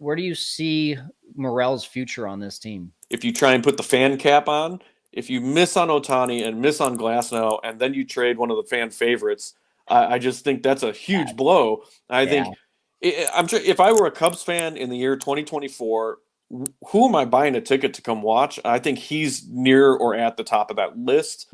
where do you see Morel's future on this team? If you try and put the fan cap on, if you miss on Ohtani and miss on Glasnow, and then you trade one of the fan favorites, I just think that's a huge blow. I think I'm sure if I were a Cubs fan in the year 2024, who am I buying a ticket to come watch? I think he's near or at the top of that list.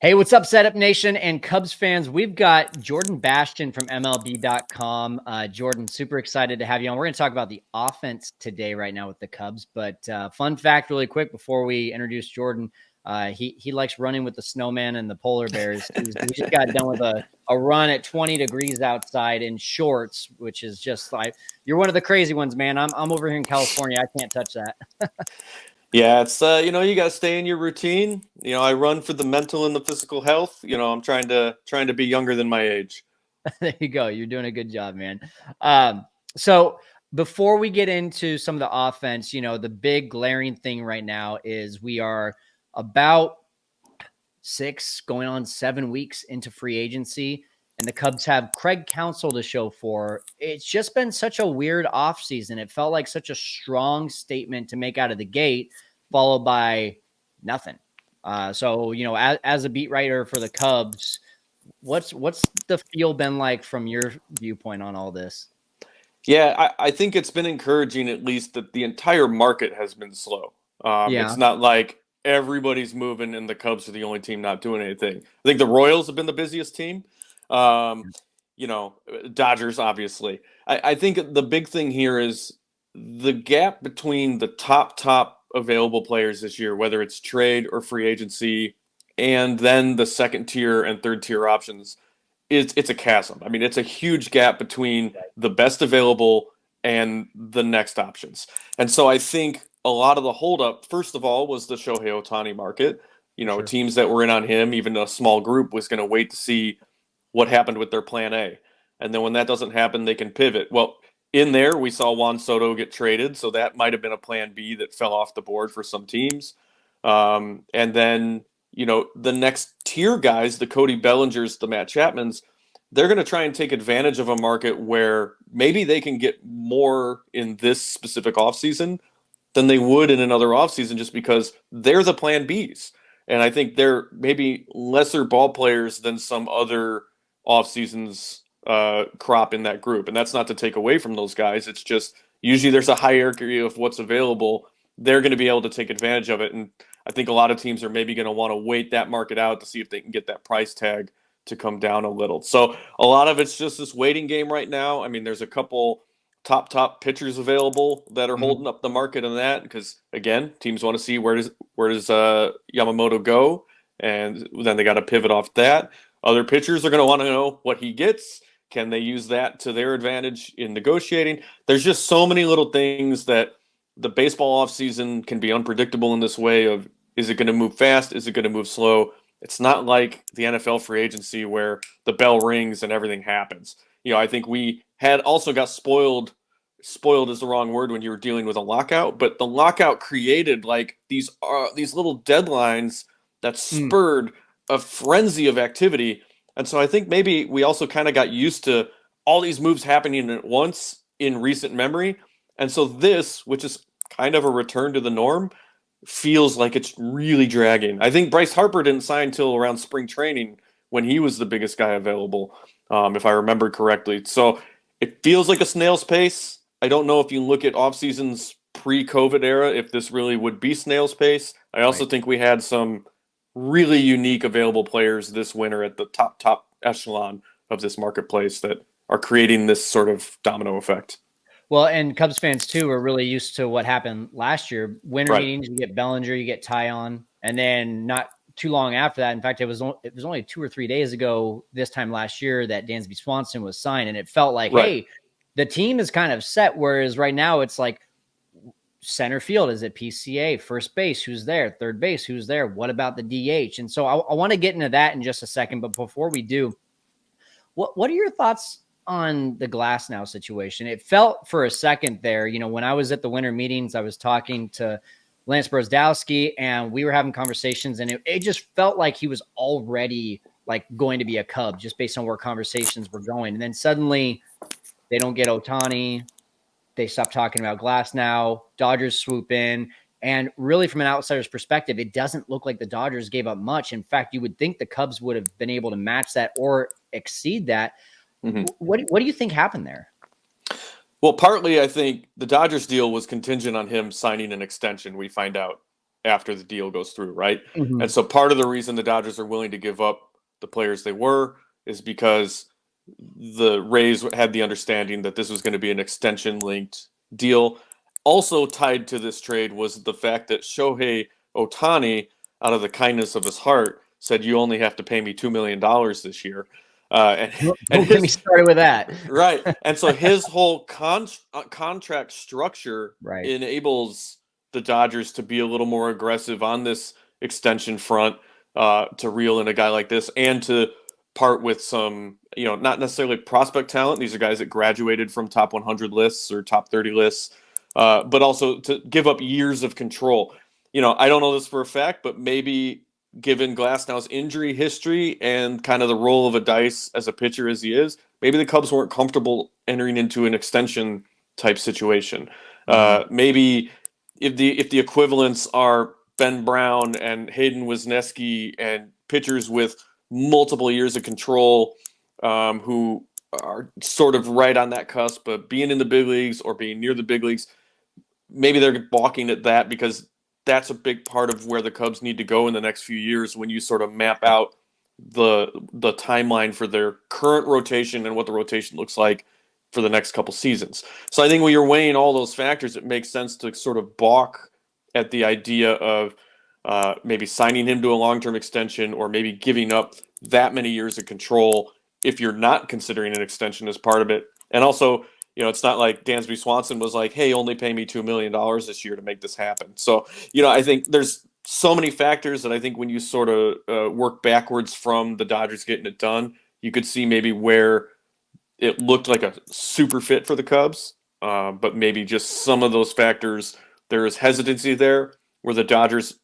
Hey, what's up, Setup Nation and Cubs fans? We've got Jordan Bastian from MLB.com. Jordan, super excited to have you on. We're going to talk about the offense today right now with the Cubs. But fun fact really quick before we introduce Jordan, he likes running with the snowman and the polar bears. We just got done with a run at 20 degrees outside in shorts, which is just like, you're one of the crazy ones, man. I'm over here in California. I can't touch that. Yeah, it's you got to stay in your routine. I run for the mental and the physical health. I'm trying to be younger than my age. There you go. You're doing a good job, man. So before we get into some of the offense, the big glaring thing right now is we are about 6 going on 7 weeks into free agency, and the Cubs have Craig Counsell to show for. It's just been such a weird offseason. It felt like such a strong statement to make out of the gate, followed by nothing. So, as a beat writer for the Cubs, what's the feel been like from your viewpoint on all this? Yeah, I think it's been encouraging, at least, that the entire market has been slow. It's not like everybody's moving and the Cubs are the only team not doing anything. I think the Royals have been the busiest team. Dodgers, obviously. I think the big thing here is the gap between the top available players this year, whether it's trade or free agency, and then the second tier and third tier options, it's a chasm. I mean, it's a huge gap between the best available and the next options. And so I think a lot of the holdup, first of all, was the Shohei Ohtani market. Sure. Teams that were in on him, even a small group, was going to wait to see what happened with their plan A. And then when that doesn't happen, they can pivot. Well, in there, we saw Juan Soto get traded, so that might have been a plan B that fell off the board for some teams. And then, the next tier guys, the Cody Bellingers, the Matt Chapmans, they're going to try and take advantage of a market where maybe they can get more in this specific offseason than they would in another offseason just because they're the plan Bs. And I think they're maybe lesser ball players than some other offseasons crop in that group. And that's not to take away from those guys. It's just usually there's a hierarchy of what's available. They're going to be able to take advantage of it. And I think a lot of teams are maybe going to want to wait that market out to see if they can get that price tag to come down a little. So a lot of it's just this waiting game right now. I mean, there's a couple top pitchers available that are holding up the market in that because, again, teams want to see where does Yamamoto go, and then they got to pivot off that. Other pitchers are going to want to know what he gets. Can they use that to their advantage in negotiating? There's just so many little things that the baseball offseason can be unpredictable in this way of, is it going to move fast? Is it going to move slow? It's not like the NFL free agency where the bell rings and everything happens. I think we had also got spoiled. Spoiled is the wrong word when you were dealing with a lockout, but the lockout created like these little deadlines that spurred a frenzy of activity. And so I think maybe we also kind of got used to all these moves happening at once in recent memory. And so this, which is kind of a return to the norm, feels like it's really dragging. I think Bryce Harper didn't sign until around spring training when he was the biggest guy available, if I remember correctly. So it feels like a snail's pace. I don't know if you look at off seasons pre-COVID era, if this really would be snail's pace. I also think we had some really unique available players this winter at the top echelon of this marketplace that are creating this sort of domino effect. Well, and Cubs fans, too, are really used to what happened last year. Winter meetings, you get Bellinger, you get Tyon, and then not too long after that. In fact, it was only 2 or 3 days ago this time last year that Dansby Swanson was signed, and it felt like, hey, the team is kind of set, whereas right now it's like center field, is it PCA? First base, who's there? Third base, who's there? What about the DH? And so I want to get into that in just a second, but before we do, what are your thoughts on the Glasnow situation? It felt for a second there, when I was at the winter meetings, I was talking to Lance Brozdowski and we were having conversations, and it just felt like he was already like going to be a Cub just based on where conversations were going. And then suddenly they don't get Ohtani. They stop talking about Glasnow. Dodgers swoop in. And really, from an outsider's perspective, it doesn't look like the Dodgers gave up much. In fact, you would think the Cubs would have been able to match that or exceed that. Mm-hmm. What do you think happened there? Well, partly, I think the Dodgers deal was contingent on him signing an extension, we find out after the deal goes through, right? Mm-hmm. And so part of the reason the Dodgers are willing to give up the players they were is because the Rays had the understanding that this was going to be an extension-linked deal. Also tied to this trade was the fact that Shohei Ohtani, out of the kindness of his heart, said, you only have to pay me $2 million this year. And get me started with that. Right. And so his whole contract structure enables the Dodgers to be a little more aggressive on this extension front, to reel in a guy like this and to part with some, not necessarily prospect talent. These are guys that graduated from top 100 lists or top 30 lists, but also to give up years of control. I don't know this for a fact, but maybe given Glasnow's injury history and kind of the role of a dice as a pitcher as he is, maybe the Cubs weren't comfortable entering into an extension type situation. Maybe if the equivalents are Ben Brown and Hayden Wesneski and pitchers with multiple years of control, who are sort of right on that cusp of being in the big leagues or being near the big leagues, maybe they're balking at that because that's a big part of where the Cubs need to go in the next few years when you sort of map out the timeline for their current rotation and what the rotation looks like for the next couple seasons. So I think when you're weighing all those factors, it makes sense to sort of balk at the idea of maybe signing him to a long-term extension or maybe giving up that many years of control if you're not considering an extension as part of it. And also, it's not like Dansby Swanson was like, hey, only pay me $2 million this year to make this happen. So, I think there's so many factors that I think when you sort of work backwards from the Dodgers getting it done, you could see maybe where it looked like a super fit for the Cubs, but maybe just some of those factors, there is hesitancy there where the Dodgers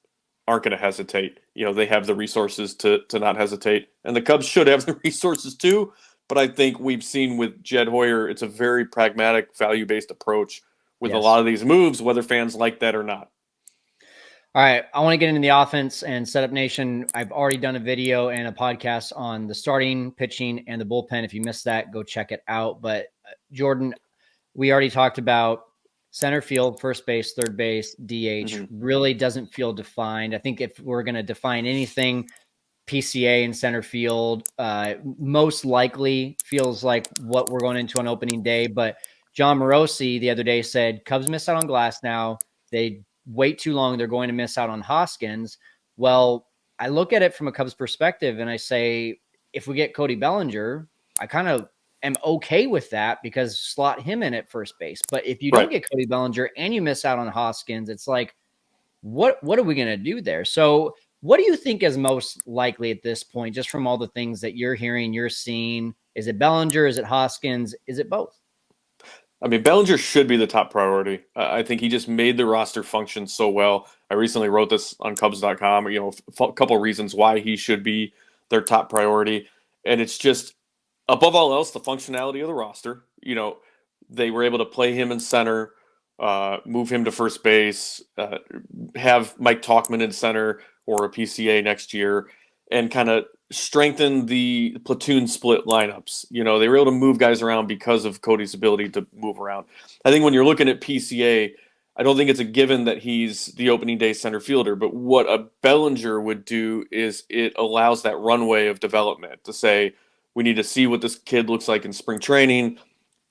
aren't going to hesitate. They have the resources to not hesitate, and the Cubs should have the resources too. But I think we've seen with Jed Hoyer, it's a very pragmatic, value-based approach with a lot of these moves, whether fans like that or not. All right, I want to get into the offense and Setup Nation. I've already done a video and a podcast on the starting, pitching, and the bullpen. If you missed that, go check it out. But Jordan, we already talked about center field, first base, third base, DH. Really doesn't feel defined. I think if we're going to define anything, PCA in center field most likely feels like what we're going into on opening day. But John Morosi the other day said Cubs miss out on Glasnow. They wait too long. They're going to miss out on Hoskins. Well, I look at it from a Cubs perspective and I say, if we get Cody Bellinger, I kind of am okay with that because slot him in at first base. But if you don't get Cody Bellinger and you miss out on Hoskins, it's like, what are we going to do there? So what do you think is most likely at this point, just from all the things that you're hearing, you're seeing? Is it Bellinger? Is it Hoskins? Is it both? I mean, Bellinger should be the top priority. I think he just made the roster function so well. I recently wrote this on Cubs.com, a couple of reasons why he should be their top priority. And it's just, above all else, the functionality of the roster. They were able to play him in center, move him to first base, have Mike Tauchman in center or a PCA next year, and kind of strengthen the platoon split lineups. They were able to move guys around because of Cody's ability to move around. I think when you're looking at PCA, I don't think it's a given that he's the opening day center fielder, but what a Bellinger would do is it allows that runway of development to say, we need to see what this kid looks like in spring training.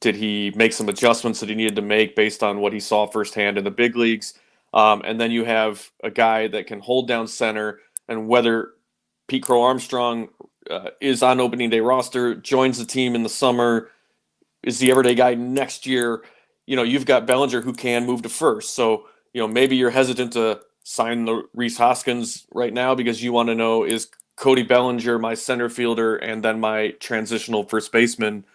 Did he make some adjustments that he needed to make based on what he saw firsthand in the big leagues? And then you have a guy that can hold down center, and whether Pete Crow Armstrong is on opening day roster, joins the team in the summer, is the everyday guy next year, you've got Bellinger who can move to first. So, maybe you're hesitant to sign the Rhys Hoskins right now because you want to know, is Cody Bellinger my center fielder and then my transitional first baseman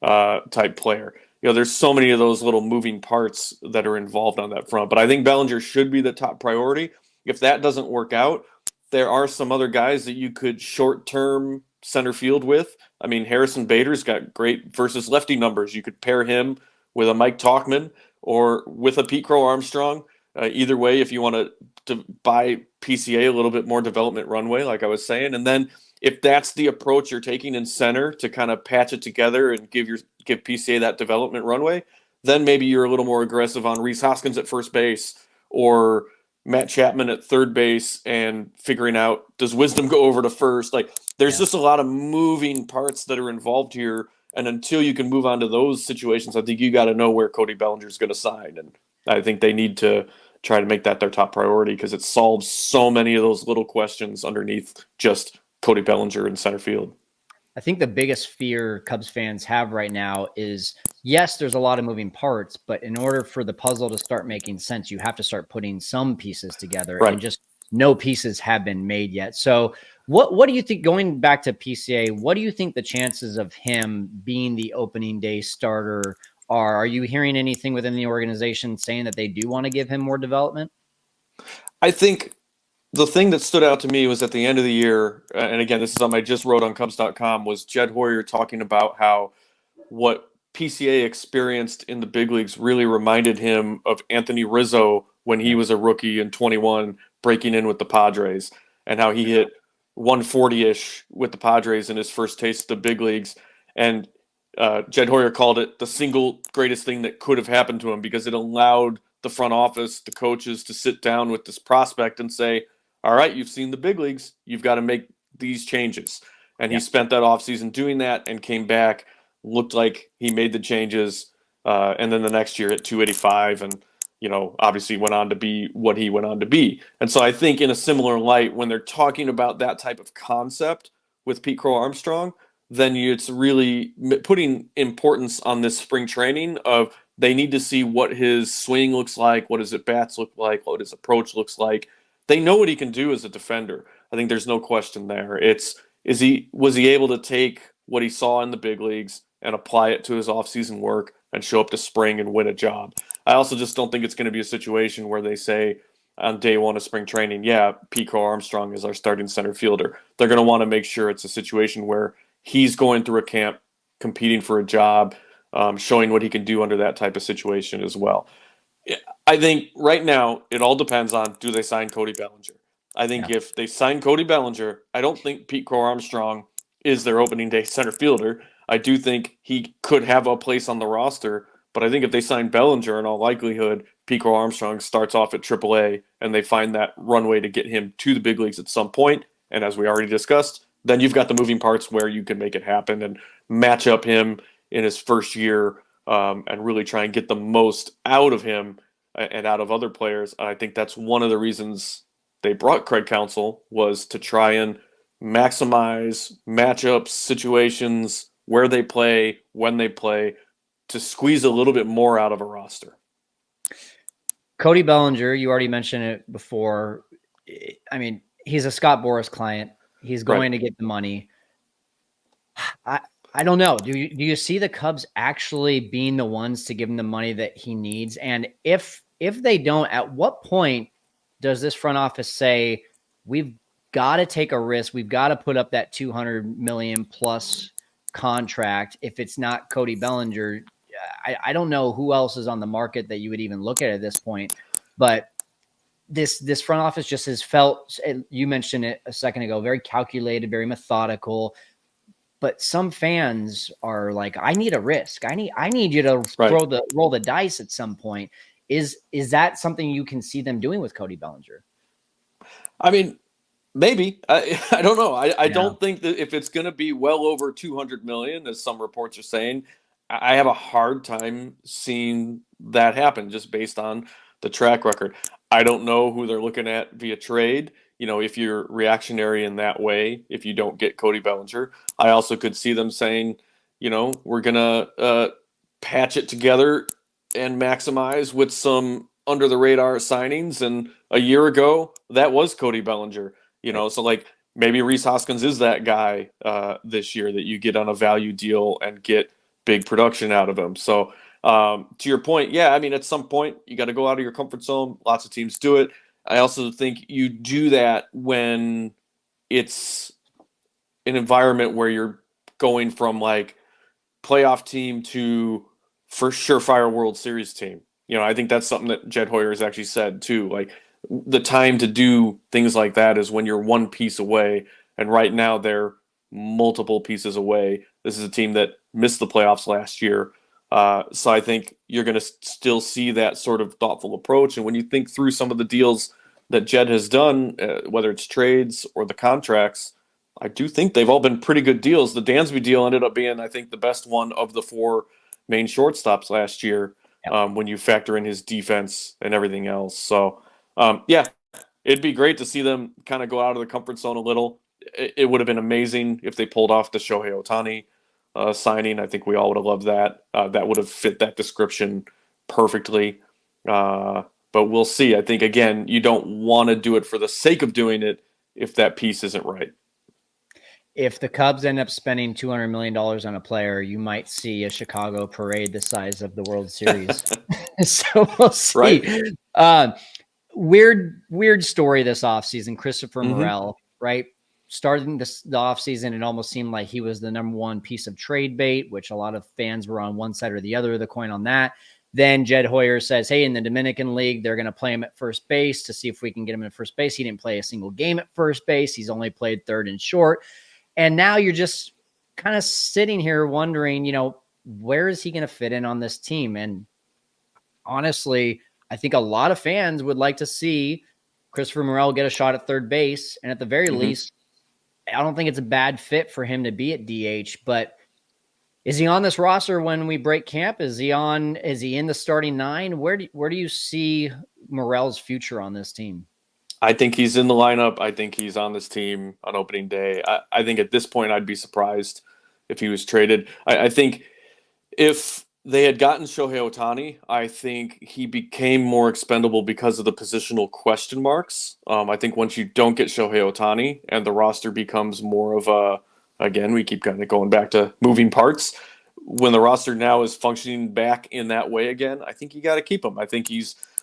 type player? There's so many of those little moving parts that are involved on that front. But I think Bellinger should be the top priority. If that doesn't work out, there are some other guys that you could short-term center field with. I mean, Harrison Bader's got great versus lefty numbers. You could pair him with a Mike Tauchman or with a Pete Crow Armstrong. Either way, if you want to buy PCA a little bit more development runway, like I was saying, and then if that's the approach you're taking in center to kind of patch it together and give PCA that development runway, then maybe you're a little more aggressive on Rhys Hoskins at first base or Matt Chapman at third base and figuring out, does Wisdom go over to first? Like, there's just a lot of moving parts that are involved here. And until you can move on to those situations, I think you got to know where Cody Bellinger is going to sign. And I think they need to try to make that their top priority because it solves so many of those little questions underneath just Cody Bellinger in center field. I think the biggest fear Cubs fans have right now is, yes, there's a lot of moving parts, but in order for the puzzle to start making sense, you have to start putting some pieces together, and just no pieces have been made yet. So what do you think, going back to PCA, what do you think the chances of him being the opening day starter are? Are you hearing anything within the organization saying that they do want to give him more development? I think the thing that stood out to me was at the end of the year, and again, this is something I just wrote on Cubs.com, was Jed Hoyer talking about how what PCA experienced in the big leagues really reminded him of Anthony Rizzo when he was a rookie in 21, breaking in with the Padres, and how he hit 140-ish with the Padres in his first taste of the big leagues. And Jed Hoyer called it the single greatest thing that could have happened to him because it allowed the front office, the coaches, to sit down with this prospect and say, all right, you've seen the big leagues. You've got to make these changes. And he spent that offseason doing that and came back, looked like he made the changes. And then the next year at 285 and, obviously went on to be what he went on to be. And so I think in a similar light, when they're talking about that type of concept with Pete Crow Armstrong, then it's really putting importance on this spring training of they need to see what his swing looks like, what his at-bats look like, what his approach looks like. They know what he can do as a defender. I think there's no question there. Was he able to take what he saw in the big leagues and apply it to his offseason work and show up to spring and win a job? I also just don't think it's going to be a situation where they say on day one of spring training, yeah, Pete Crow Armstrong is our starting center fielder. They're going to want to make sure it's a situation where he's going through a camp, competing for a job, showing what he can do under that type of situation as well. I think right now it all depends on, do they sign Cody Bellinger? I think if they sign Cody Bellinger, I don't think Pete Crow Armstrong is their opening day center fielder. I do think he could have a place on the roster, but I think if they sign Bellinger, in all likelihood, Pete Crow Armstrong starts off at AAA and they find that runway to get him to the big leagues at some point. And as we already discussed, then you've got the moving parts where you can make it happen and match up him in his first year and really try and get the most out of him and out of other players. I think that's one of the reasons they brought Craig Counsell, was to try and maximize matchups, situations, where they play, when they play, to squeeze a little bit more out of a roster. Cody Bellinger, you already mentioned it before. I mean, he's a Scott Boras client. He's going to get the money. I don't know. Do you see the Cubs actually being the ones to give him the money that he needs? And if they don't, at what point does this front office say, we've got to take a risk, we've got to put up that $200 million plus contract? If it's not Cody Bellinger, I don't know who else is on the market that you would even look at this point. But this front office just has felt, you mentioned it a second ago, very calculated, very methodical. But some fans are like, I need a risk. I need you to roll the dice at some point. Is that something you can see them doing with Cody Bellinger? I mean, maybe. I don't know. I don't think that if it's going to be well over $200 million, as some reports are saying, I have a hard time seeing that happen just based on the track record. I don't know who they're looking at via trade. If you're reactionary in that way, if you don't get Cody Bellinger, I also could see them saying, we're going to patch it together and maximize with some under the radar signings. And a year ago, that was Cody Bellinger, so like maybe Rhys Hoskins is that guy this year that you get on a value deal and get big production out of him. So to your point, yeah, I mean, at some point you got to go out of your comfort zone. Lots of teams do it. I also think you do that when it's an environment where you're going from like playoff team to for surefire World Series team. I think that's something that Jed Hoyer has actually said too. Like the time to do things like that is when you're one piece away, and right now they're multiple pieces away. This is a team that missed the playoffs last year. So I think you're going to still see that sort of thoughtful approach. And when you think through some of the deals that Jed has done, whether it's trades or the contracts, I do think they've all been pretty good deals. The Dansby deal ended up being, I think, the best one of the four main shortstops last year. Yep. When you factor in his defense and everything else. So, yeah, it'd be great to see them kind of go out of the comfort zone a little. It would have been amazing if they pulled off the Shohei Ohtani signing. I think we all would have loved that. That would have fit that description perfectly. But we'll see. I think, again, you don't want to do it for the sake of doing it if that piece isn't right. If the Cubs end up spending $200 million on a player, you might see a Chicago parade the size of the World Series. So we'll see. Right. Weird story this offseason. Christopher Morel, right? Starting the offseason, it almost seemed like he was the number one piece of trade bait, which a lot of fans were on one side or the other of the coin on that. Then Jed Hoyer says, hey, in the Dominican League, they're going to play him at first base to see if we can get him in first base. He didn't play a single game at first base. He's only played third and short. And now you're just kind of sitting here wondering, where is he going to fit in on this team? And honestly, I think a lot of fans would like to see Christopher Morel get a shot at third base. And at the very least, I don't think it's a bad fit for him to be at DH. But is he on this roster when we break camp? Is he in the starting nine? Where do you see Morel's future on this team? I think he's in the lineup. I think he's on this team on opening day. I think at this point, I'd be surprised if he was traded. I think if they had gotten Shohei Ohtani, I think he became more expendable because of the positional question marks. I think once you don't get Shohei Ohtani and the roster becomes more of a, again, we keep kind of going back to moving parts. When the roster now is functioning back in that way again, I think you got to keep him. I think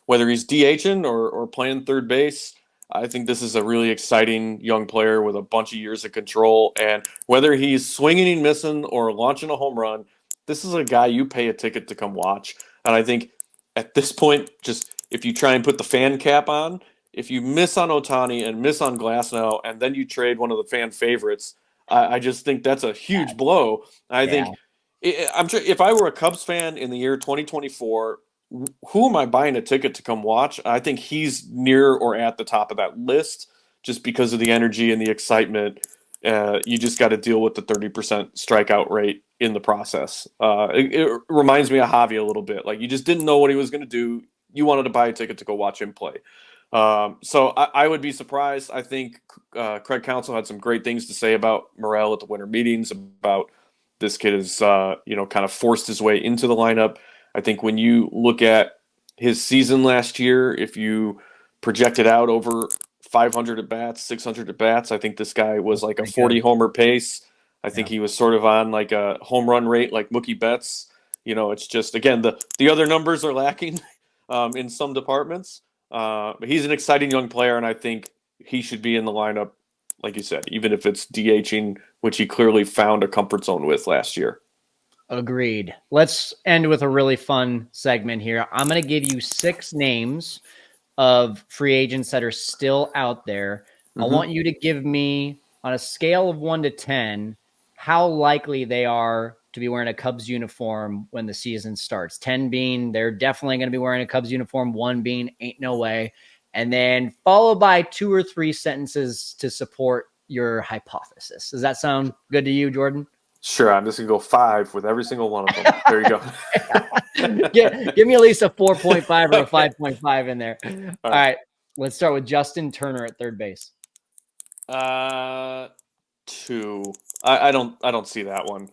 whether he's DHing or playing third base, I think this is a really exciting young player with a bunch of years of control. And whether he's swinging and missing or launching a home run, this is a guy you pay a ticket to come watch. And I think at this point, just if you try and put the fan cap on, if you miss on Ohtani and miss on Glasnow, and then you trade one of the fan favorites, I just think that's a huge blow. I think I'm sure if I were a Cubs fan in the year 2024, who am I buying a ticket to come watch? I think he's near or at the top of that list just because of the energy and the excitement. You just got to deal with the 30% strikeout rate in the process. It reminds me of Javi a little bit. Like you just didn't know what he was going to do. You wanted to buy a ticket to go watch him play. So I would be surprised. I think Craig Counsell had some great things to say about Morel at the winter meetings about this kid has kind of forced his way into the lineup. I think when you look at his season last year, if you project it out over 500 at-bats, 600 at-bats, I think this guy was like a 40-homer pace. I think he was sort of on like a home run rate like Mookie Betts. It's just, again, the other numbers are lacking in some departments. But he's an exciting young player, and I think he should be in the lineup, like you said, even if it's DHing, which he clearly found a comfort zone with last year. Agreed. Let's end with a really fun segment here. I'm going to give you 6 names of free agents that are still out there. I want you to give me, on a scale of 1 to 10, how likely they are to be wearing a Cubs uniform when the season starts. 10 being they're definitely going to be wearing a Cubs uniform, 1 being ain't no way. And then followed by 2 or 3 sentences to support your hypothesis. Does that sound good to you, Jordan? Sure, I'm just going to go 5 with every single one of them. There you go. Give me at least a 4.5 or a 5.5 in there. All right. Let's start with Justin Turner at third base. 2. I don't see that one.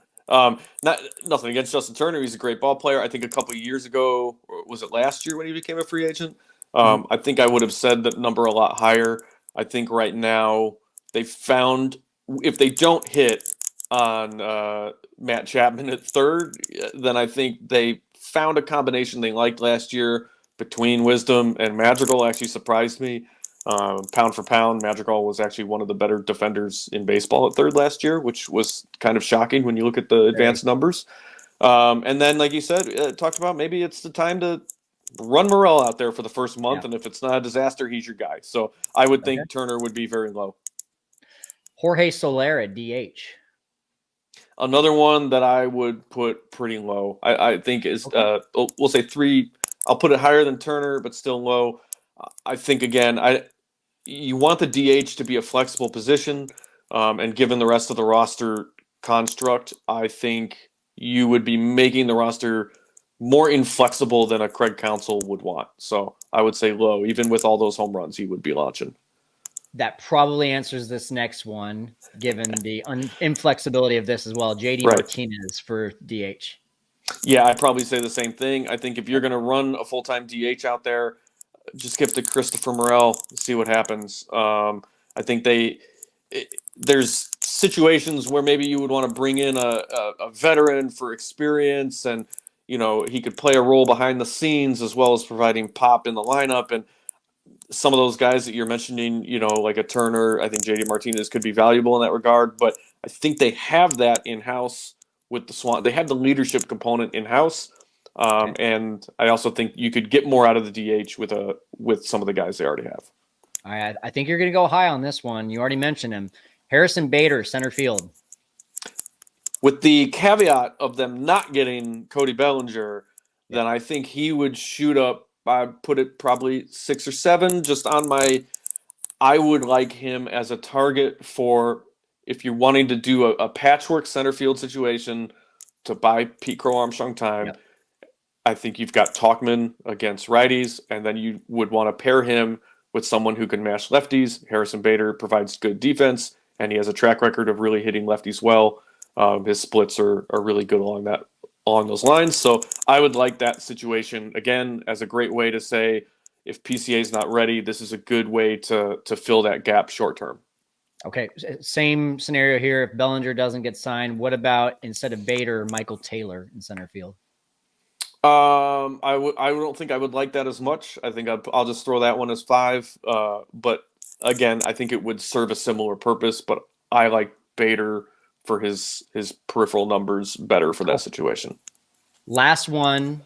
Nothing against Justin Turner. He's a great ball player. I think a couple of years ago, or was it last year when he became a free agent? I think I would have said that number a lot higher. I think right now they found, if they don't hit on Matt Chapman at third, then I think they found a combination they liked last year between Wisdom and Madrigal. Actually surprised me. Pound for pound, Madrigal was actually one of the better defenders in baseball at third last year, which was kind of shocking when you look at the advanced numbers. And then, like you said, talked about maybe it's the time to run Morel out there for the first month, and if it's not a disaster, he's your guy. So I would think Turner would be very low. Jorge Soler at DH. Another one that I would put pretty low. I think is we'll say 3. I'll put it higher than Turner, but still low. I think again, you want the DH to be a flexible position, and given the rest of the roster construct, I think you would be making the roster more inflexible than a Craig Counsell would want. So I would say low, even with all those home runs he would be launching. That probably answers this next one, given the inflexibility of this as well. JD Martinez for DH. Yeah, I'd probably say the same thing. I think if you're going to run a full-time DH out there, just give it to Christopher Morel, see what happens. I think there's situations where maybe you would want to bring in a veteran for experience, and he could play a role behind the scenes as well as providing pop in the lineup. And some of those guys that you're mentioning, like a Turner, I think JD Martinez could be valuable in that regard. But I think they have that in-house with the Swan. They have the leadership component in-house. And I also think you could get more out of the DH with some of the guys they already have. All right, I think you're going to go high on this one. You already mentioned him. Harrison Bader, center field. With the caveat of them not getting Cody Bellinger, then I think he would shoot up. I'd put it probably 6 or 7 just on my – I would like him as a target for if you're wanting to do a patchwork center field situation to buy Pete Crow Armstrong time. Yep. I think you've got Tauchman against righties, and then you would want to pair him with someone who can mash lefties. Harrison Bader provides good defense, and he has a track record of really hitting lefties well. His splits are really good along those lines. So I would like that situation, again, as a great way to say, if PCA is not ready, this is a good way to fill that gap short term. Okay, same scenario here. If Bellinger doesn't get signed, what about instead of Bader, Michael Taylor in center field? I don't think I would like that as much. I think I'll just throw that one as 5. But again, I think it would serve a similar purpose. But I like Bader for his peripheral numbers better for that situation. Last one,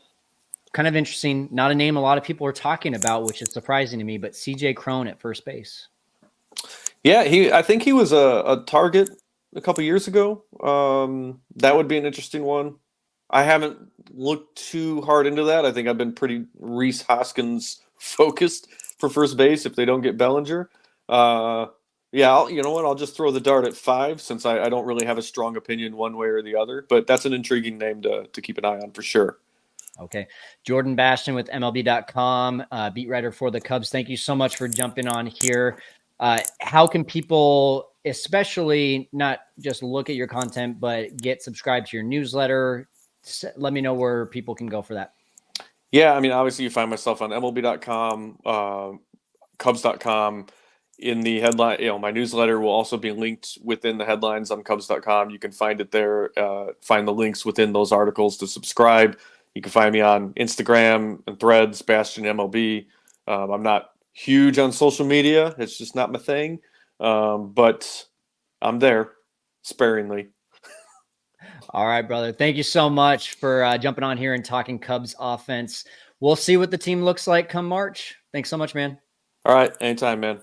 kind of interesting. Not a name a lot of people are talking about, which is surprising to me. But CJ Cron at first base. Yeah, I think he was a target a couple years ago. That would be an interesting one. I haven't looked too hard into that. I think I've been pretty Rhys Hoskins focused for first base if they don't get Bellinger. Yeah, you know what? I'll just throw the dart at 5 since I don't really have a strong opinion one way or the other. But that's an intriguing name to keep an eye on for sure. Okay. Jordan Bastian with MLB.com, beat writer for the Cubs. Thank you so much for jumping on here. How can people, especially not just look at your content, but get subscribed to your newsletter? Let me know where people can go for that. Yeah, I mean, obviously you find myself on MLB.com, Cubs.com. In the headline, my newsletter will also be linked within the headlines on Cubs.com. You can find it there, find the links within those articles to subscribe. You can find me on Instagram and Threads, Bastian MLB. I'm not huge on social media. It's just not my thing. But I'm there sparingly. All right, brother. Thank you so much for jumping on here and talking Cubs offense. We'll see what the team looks like come March. Thanks so much, man. All right. Anytime, man.